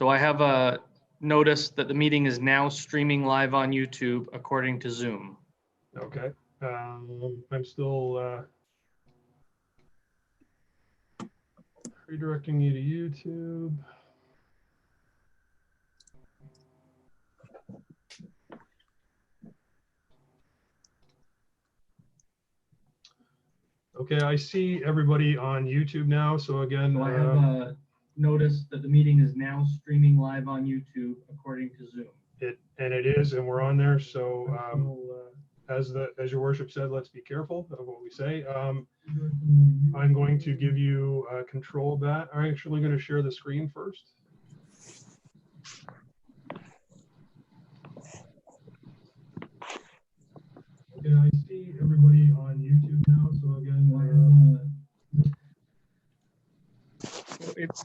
So I have a notice that the meeting is now streaming live on YouTube according to Zoom. Okay. I'm still redirecting you to YouTube. Okay, I see everybody on YouTube now. So again, So I have a notice that the meeting is now streaming live on YouTube according to Zoom. it is, and we're on there. So as your worship said, let's be careful of what we say. I'm going to give you control of that. I'm actually going to share the screen first. Okay, I see everybody on YouTube now. So again,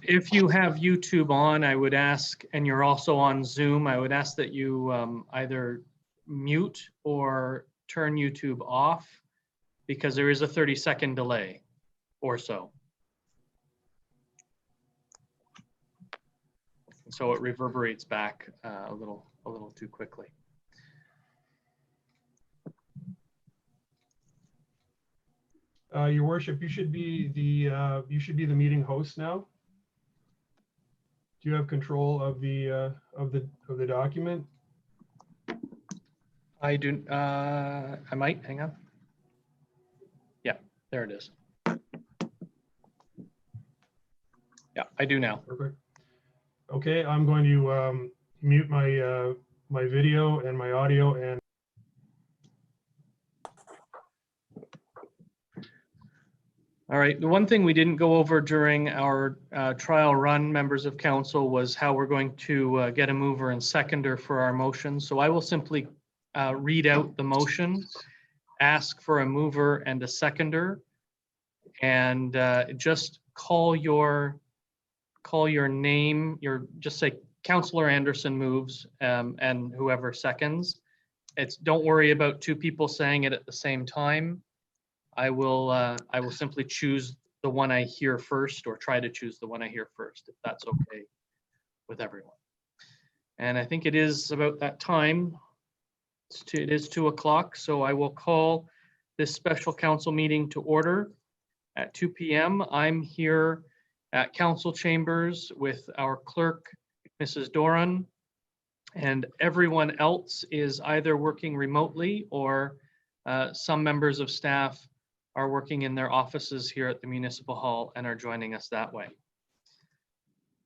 If you have YouTube on, I would ask, and you're also on Zoom, I would ask that you either mute or turn YouTube off, because there is a 30-second delay or so. So it reverberates back a little too quickly. Your worship, you should be the meeting host now. Do you have control of the document? I do. I might. Hang on. Yeah, there it is. Yeah, I do now. Perfect. Okay, I'm going to mute my my video and my audio and. All right, the one thing we didn't go over during our trial run, members of council, was how we're going to get a mover and seconder for our motion. So I will simply read out the motion, ask for a mover and a seconder, and just call your name. Just say Councillor Anderson moves, and whoever seconds. Don't worry about two people saying it at the same time. I will simply choose the one I hear first, or try to choose the one I hear first, if that's okay with everyone. And I think it is about that time. It is 2 o'clock, so I will call this special council meeting to order at 2 p.m. I'm here at council chambers with our clerk, Mrs. Doran, and everyone else is either working remotely or some members of staff are working in their offices here at the Municipal Hall and are joining us that way.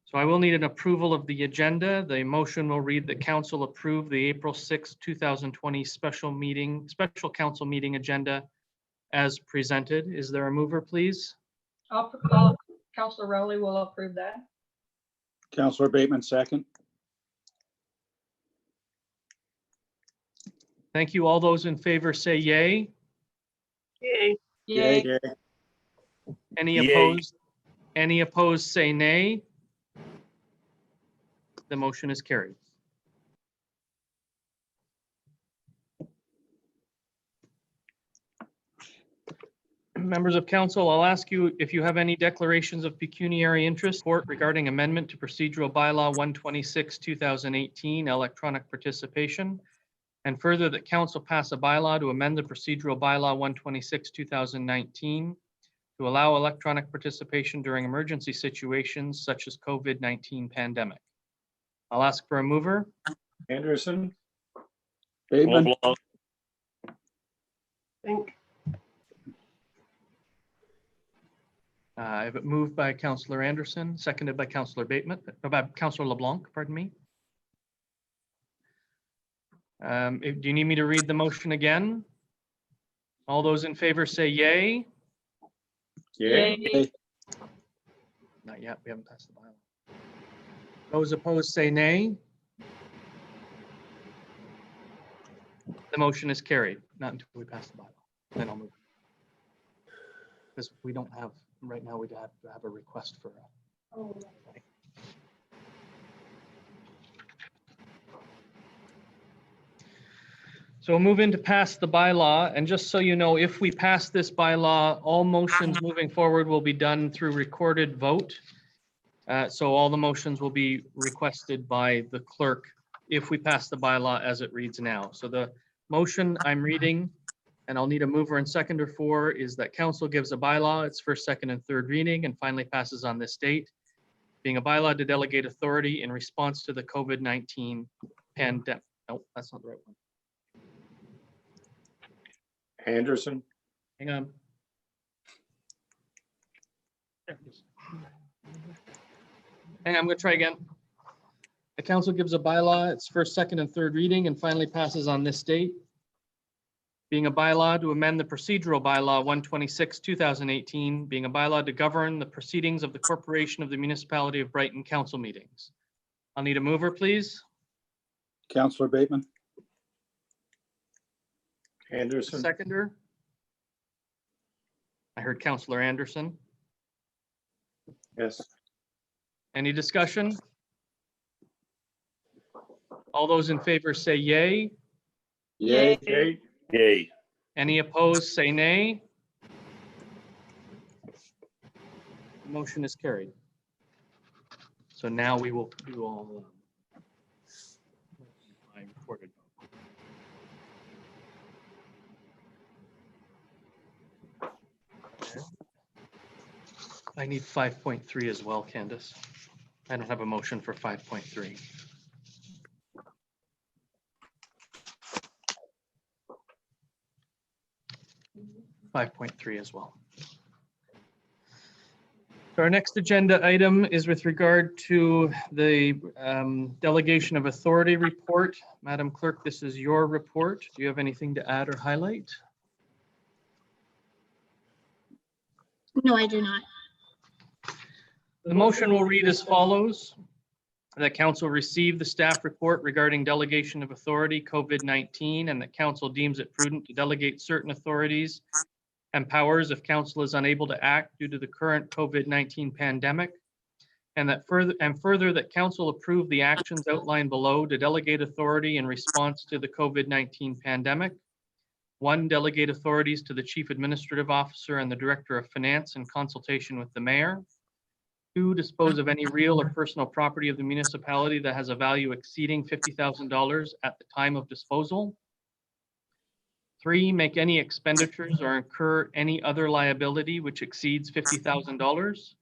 So I will need an approval of the agenda. The motion will read that council approve the April 6, 2020 special council meeting agenda as presented. Is there a mover, please? Councillor Rowley will approve that. Councillor Bateman, second. Thank you. All those in favor say yay. Yay. Yay. Yay. Any Yay. opposed? Any opposed say nay. The motion is carried. Members of council, I'll ask you if you have any declarations of pecuniary interest regarding amendment to procedural bylaw 126/2018 electronic participation, and further that council pass a bylaw to amend the procedural bylaw 126/2019 to allow electronic participation during emergency situations such as COVID-19 pandemic. I'll ask for a mover. Anderson. Bateman. I have it moved by Councillor Anderson, seconded by Councillor Bateman, by Councillor LeBlanc, pardon me. Do you need me to read the motion again? All those in favor say yay. Yay. Yay. Not yet, we haven't passed the bylaw. Those opposed say nay. The motion is carried, not until we pass the bylaw. Then I'll move. Because we don't have, right now we'd have to have a request for a. Right. So we'll move into pass the bylaw, and just so you know, if we pass this bylaw, all motions moving forward will be done through recorded vote. So all the motions will be requested by the clerk if we pass the bylaw as it reads now. So the motion I'm reading, and I'll need a mover and seconder for, is that council gives a bylaw its first, second, and third reading and finally passes on this date, being a bylaw to delegate authority in response to the COVID-19 pandemic. Nope, that's not the right one. Anderson, Hang on. Hang on, I'm going to try again. The council gives a bylaw its first, second, and third reading and finally passes on this date, being a bylaw to amend the procedural bylaw 126/2018, being a bylaw to govern the proceedings of the corporation of the municipality of Brighton council meetings. I'll need a mover, please. Counselor Bateman, A Anderson, seconder. I heard Councillor Anderson. yes. Any discussion? All those in favor say yay. Yay. Yay. Yay. Any opposed, say nay. Motion is carried. So now we will do all. I recorded. I need 5.3 as well, Candace. I don't have a motion for 5.3. 5.3 as well. So our next agenda item is with regard to the delegation of authority report. Madam Clerk, this is your report. Do you have anything to add or highlight? No, I do not. The motion will read as follows. That council receive the staff report regarding delegation of authority COVID-19 and that council deems it prudent to delegate certain authorities and powers if council is unable to act due to the current COVID-19 pandemic. And further that council approve the actions outlined below to delegate authority in response to the COVID-19 pandemic. 1, delegate authorities to the Chief Administrative Officer and the Director of Finance in consultation with the Mayor. 2, dispose of any real or personal property of the municipality that has a value exceeding $50,000 at the time of disposal. 3, make any expenditures or incur any other liability which exceeds $50,000.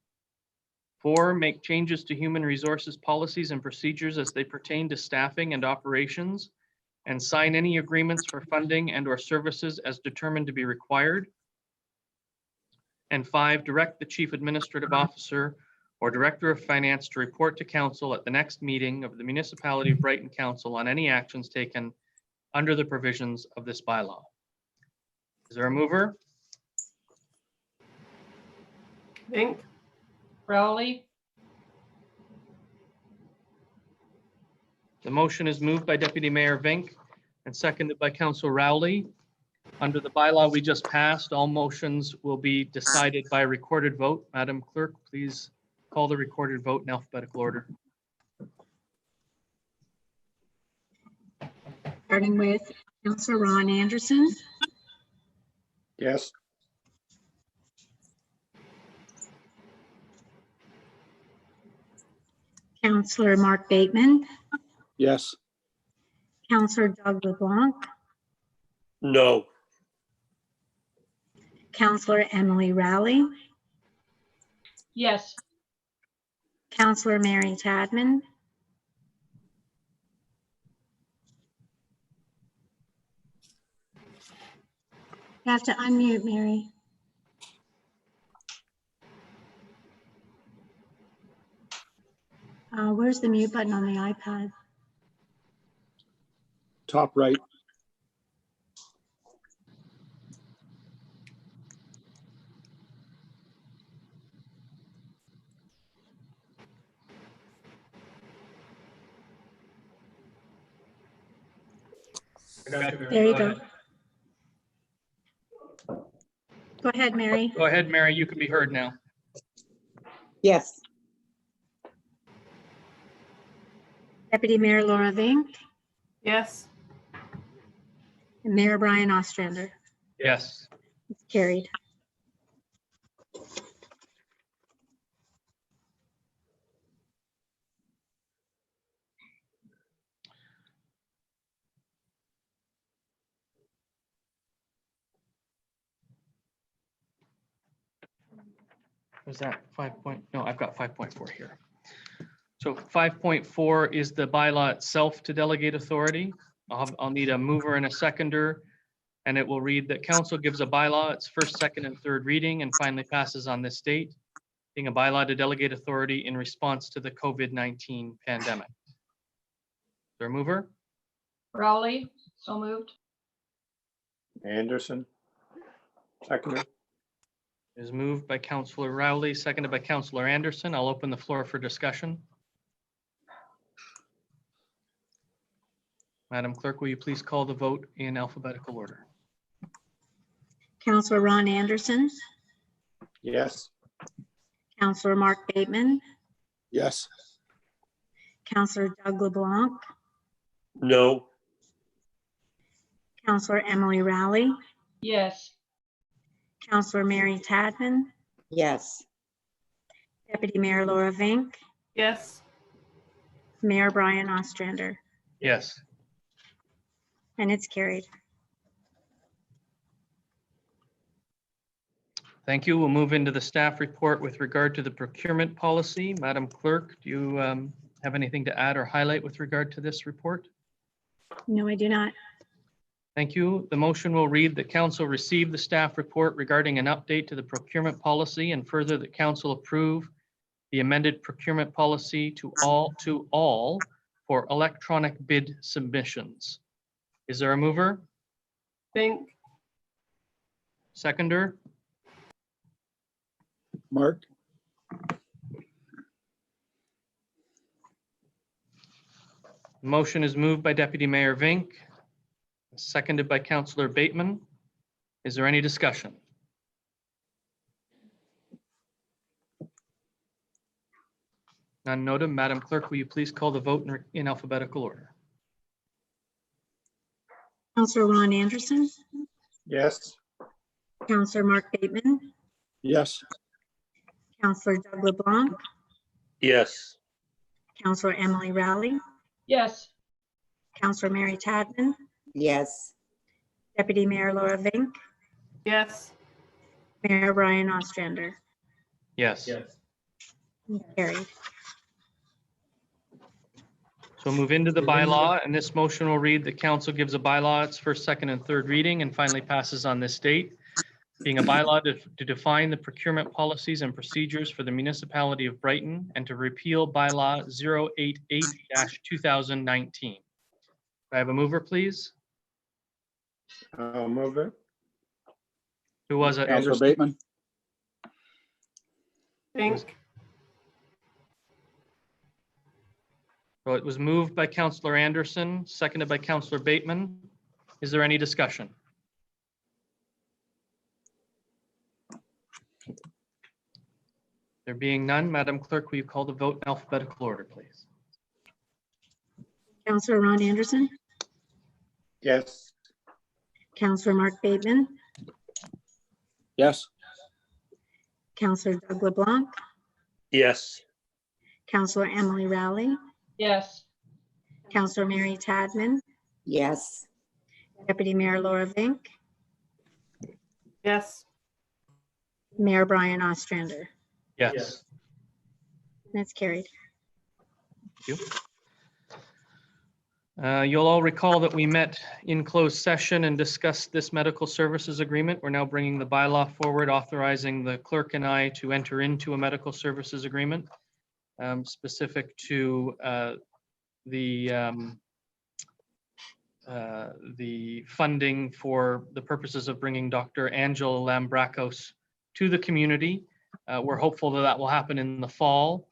4, make changes to human resources policies and procedures as they pertain to staffing and operations, and sign any agreements for funding and/or services as determined to be required. And 5, direct the Chief Administrative Officer or Director of Finance to report to Council at the next meeting of the Municipality of Brighton Council on any actions taken under the provisions of this bylaw. Is there a mover? Vink. Rowley. The motion is moved by Deputy Mayor Vink and seconded by Councillor Rowley. Under the bylaw we just passed, all motions will be decided by recorded vote. Madam Clerk, please call the recorded vote in alphabetical order. Starting with Councillor Ron Anderson, Yes. Councillor Mark Bateman, Yes. Councillor Doug LeBlanc, No. Councillor Emily Rowley, Yes. Councillor Mary Tadman, you have to unmute, Mary. Where's the mute button on the iPad? Top right. There you go. Go ahead, Mary. Go ahead, Mary, you can be heard now. Yes. Deputy Mayor Laura Vink Yes. and Mayor Brian Ostrander. Yes. It's carried. Was that 5 point? No, I've got 5.4 here. So 5.4 is the bylaw itself to delegate authority. I'll need a mover and a seconder, and it will read that council gives a bylaw its first, second, and third reading and finally passes on this date, being a bylaw to delegate authority in response to the COVID-19 pandemic. Is there a mover? Rowley, so moved. Anderson. Second. It is moved by Councillor Rowley, seconded by Councillor Anderson. I'll open the floor for discussion. Madam Clerk, will you please call the vote in alphabetical order? Counselor Ron Anderson, Yes. Counselor Mark Bateman, Yes. Counselor Doug LeBlanc, No. Counselor Emily Rowley, Yes. Counselor Mary Tadman, Yes. Deputy Mayor Laura Vink, Yes. Mayor Brian Ostrander, Yes. and it's carried. Thank you. We'll move into the staff report with regard to the procurement policy. Madam Clerk, do you have anything to add or highlight with regard to this report? No, I do not. Thank you. The motion will read that council receive the staff report regarding an update to the procurement policy, and further that council approve the amended procurement policy to all for electronic bid submissions. Is there a mover? Vink. Seconder? Mark. Motion is moved by Deputy Mayor Vink, seconded by Councillor Bateman. Is there any discussion? None noted. Madam Clerk, will you please call the vote in alphabetical order? Counselor Ron Anderson, Yes. Counselor Mark Bateman, Yes. Counselor Doug LeBlanc, Yes. Counselor Emily Rowley, Yes. Counselor Mary Tadman, Yes. Deputy Mayor Laura Vink, Yes. Mayor Brian Ostrander, Yes. carried. So move into the bylaw, and this motion will read that council gives a bylaw its first, second, and third reading and finally passes on this date, being a bylaw to define the procurement policies and procedures for the municipality of Brighton and to repeal bylaw 088-2019. Do I have a mover, please? I'll move it. Who was it? Counselor Anderson? Bateman. Vink. So it was moved by Councillor Anderson, seconded by Councillor Bateman. Is there any discussion? There being none, Madam Clerk, will you call the vote in alphabetical order, please? Counselor Ron Anderson, Yes. Counselor Mark Bateman, Yes. Counselor Doug LeBlanc, Yes. Counselor Emily Rowley, Yes. Counselor Mary Tadman, Yes. Deputy Mayor Laura Vink, Yes. Mayor Brian Ostrander. Yes. That's carried. Thank you. You'll all recall that we met in closed session and discussed this medical services agreement. We're now bringing the bylaw forward, authorizing the clerk and I to enter into a medical services agreement specific to the funding for the purposes of bringing Dr. Angela Lambrakos to the community. We're hopeful that that will happen in the fall.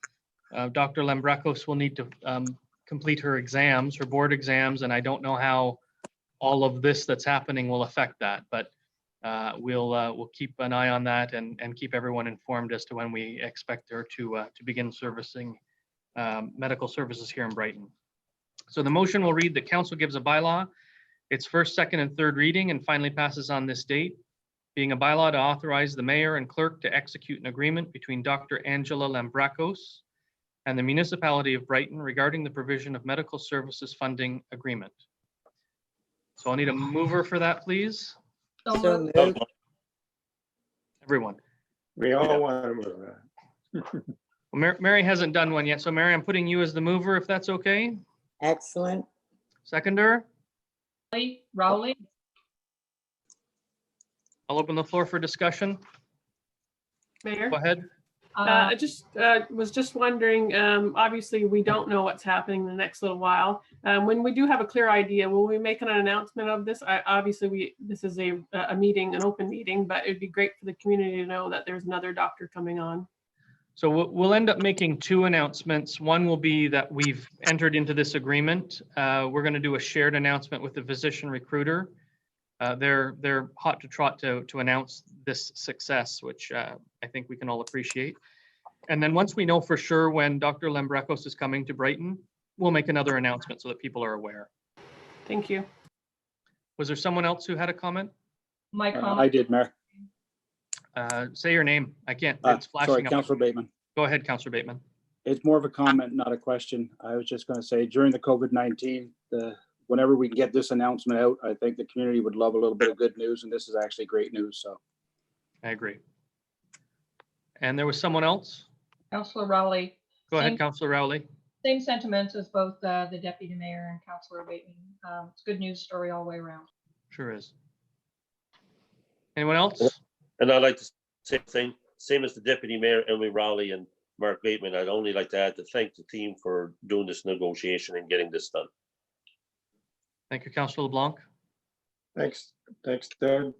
Dr. Lambrakos will need to complete her exams, her board exams, and I don't know how all of this that's happening will affect that, but we'll keep an eye on that and keep everyone informed as to when we expect her to begin servicing medical services here in Brighton. So the motion will read that council gives a bylaw its first, second, and third reading and finally passes on this date, being a bylaw to authorize the mayor and clerk to execute an agreement between Dr. Angela Lambrakos and the municipality of Brighton regarding the provision of medical services funding agreement. So I'll need a mover for that, please. So So moved. moved. Everyone. We all want to move that. Mary hasn't done one yet. So Mary, I'm putting you as the mover, if that's okay. Excellent. Seconder, Rowley, I'll open the floor for discussion. Mayor, Go ahead. I just was just wondering, obviously, we don't know what's happening in the next little while. When we do have a clear idea, will we make an announcement of this? Obviously, this is a meeting, an open meeting, but it'd be great for the community to know that there's another doctor coming on. So we'll end up making two announcements. One will be that we've entered into this agreement. We're going to do a shared announcement with the physician recruiter. They're hot to trot to announce this success, which I think we can all appreciate. And then once we know for sure when Dr. Lembrekos is coming to Brighton, we'll make another announcement so that people are aware. Thank you. Was there someone else who had a comment? my I comment, did, Mayor. Say your name. I can't, it's flashing Sorry, up. Councillor Bateman. Go ahead, Councillor Bateman. It's more of a comment, not a question. I was just going to say during the COVID-19, whenever we can get this announcement out, I think the community would love a little bit of good news, and this is actually great news. So I agree. And there was someone else? Councillor Rowley. Go ahead, Same- Councillor Rowley. Same sentiments as both the deputy mayor and Councillor Bateman. It's a good news story all the way around. Sure is. Anyone else? And I'd like to say the same as the deputy mayor, Emily Rowley and Mark Bateman. I'd only like to add to thank the team for doing this negotiation and getting this done. Thank you, Councillor LeBlanc. thanks, Doug.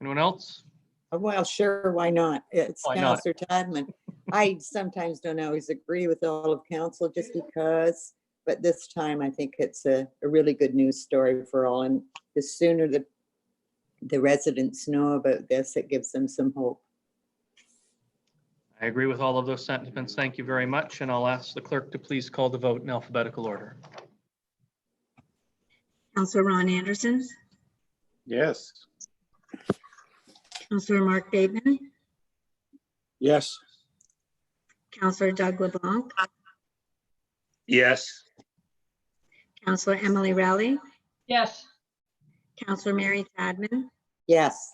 Anyone else? Well, sure, why not? It's Why not? Councillor Tadman. I sometimes don't always agree with all of council just because, but this time I think it's a really good news story for all. And the sooner the residents know about this, it gives them some hope. I agree with all of those sentiments. Thank you very much. And I'll ask the clerk to please call the vote in alphabetical order. Councillor Ron Anderson, Yes. Councillor Mark Bateman, Yes. Councillor Doug LeBlanc, Yes. Councillor Emily Rowley, Yes, Councillor Mary Tadman, Yes,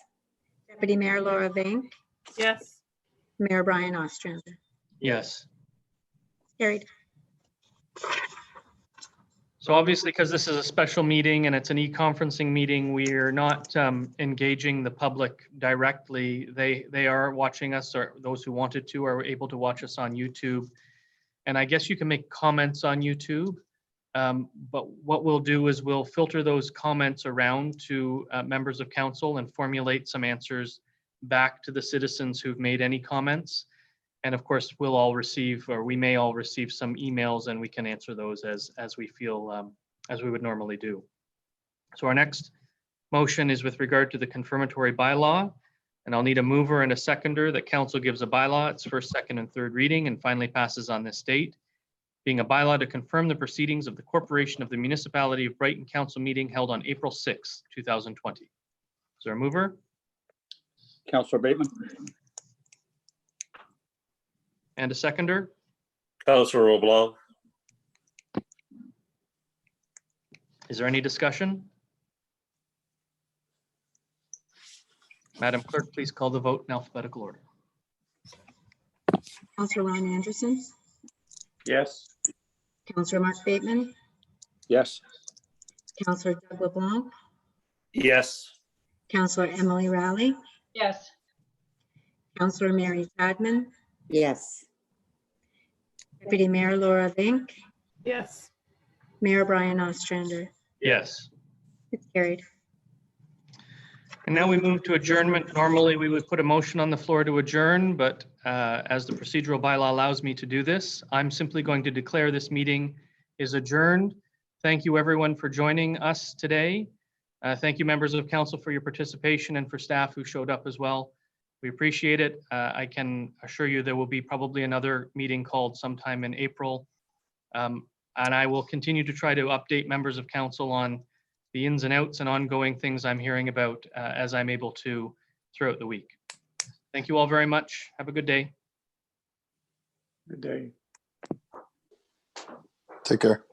Deputy Mayor Laura Vank, Yes. Mayor Brian Ostrander. Yes. Carried. So obviously, because this is a special meeting and it's an e-conferencing meeting, we're not engaging the public directly. They are watching us, or those who wanted to are able to watch us on YouTube. And I guess you can make comments on YouTube. But what we'll do is we'll filter those comments around to members of council and formulate some answers back to the citizens who've made any comments. And of course, we'll all receive, or we may all receive, some emails, and we can answer those as we feel, as we would normally do. So our next motion is with regard to the confirmatory bylaw, and I'll need a mover and a seconder that council gives a bylaw its first, second, and third reading and finally passes on this date, being a bylaw to confirm the proceedings of the corporation of the Municipality of Brighton Council meeting held on April 6, 2020. Is there a mover? Councillor Bateman. And a seconder? Councillor LeBlanc. Is there any discussion? Madam Clerk, please call the vote in alphabetical order. Councillor Ron Anderson, Yes. Councillor Mark Bateman, Yes. Councillor Doug LeBlanc, Yes. Councillor Emily Rowley, yes, Councillor Mary Tadman, yes, Deputy Mayor Laura Vank, Yes. Mayor Brian Ostrander. Yes. It's carried. And now we move to adjournment. Normally, we would put a motion on the floor to adjourn, but as the procedural bylaw allows me to do this, I'm simply going to declare this meeting is adjourned. Thank you, everyone, for joining us today. Thank you, members of council, for your participation and for staff who showed up as well. We appreciate it. I can assure you there will be probably another meeting called sometime in April. And I will continue to try to update members of council on the ins and outs and ongoing things I'm hearing about as I'm able to throughout the week. Thank you all very much. Have a good day. Good day. Take care.